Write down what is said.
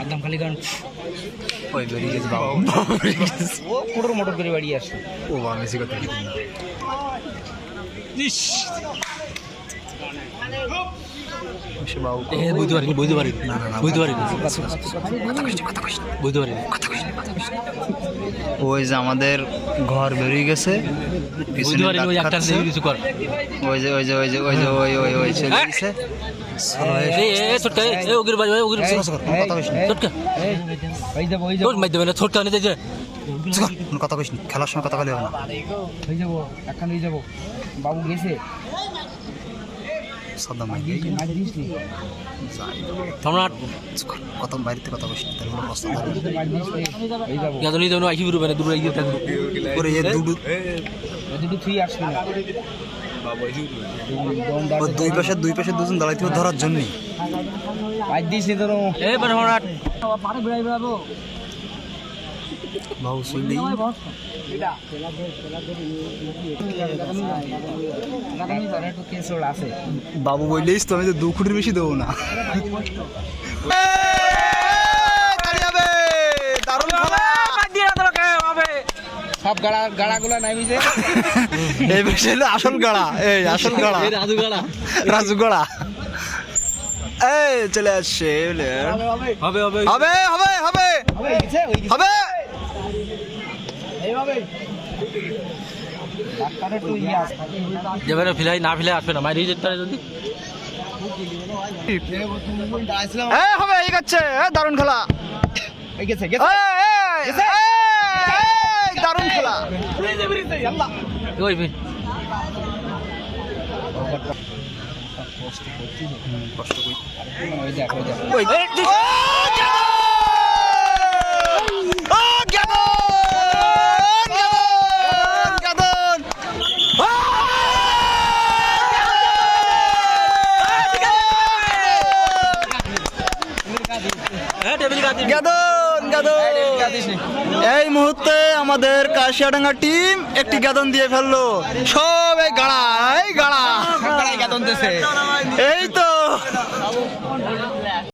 একদম খালি গান ওই বেরিয়ে গেছে বাবু ও কুটোর মোটর করে বাড়ি আসছে ও বাবা মেসি কথা কি না সে বাবু বুঝতে পারি না ওই যে আমাদের ঘর বেরিয়ে গেছে ওই যে চলে গেছে কথা কইস খেলার সময় কথা বলে হবে না হয়ে যাবো এখন হয়ে যাবো বাবু গেছে সাদ্দাম ভাই কত বাইরে কথা কইস দুই পাশে দুজন দাঁড়াইতে ধরার জন্যই বাবু শুনলেই বাবু বললেই তো আমি তো 2 কোটির বেশি দেবো না সব গাড়াগুলো নামিছে এই বেশি আসল গাড়া এই আসল গাড়া রাজু গাড়া এই চলে আসছে হবে হবে হবে হবে হবে হবে যেভাবে ফিলাই না ফিলাই আসবে না মাইরে যেতে পারে যদি হবে এই গেছে দারুণ খেলা এই গেছে দারুণ খেলা ওই কষ্ট করি ওই দেখো এই মুহূর্তে আমাদের কাশিয়াডাঙ্গা টিম একটি গাদন দিয়ে ফেললো সব এই গাড়া গাদন দিয়েছে এই তো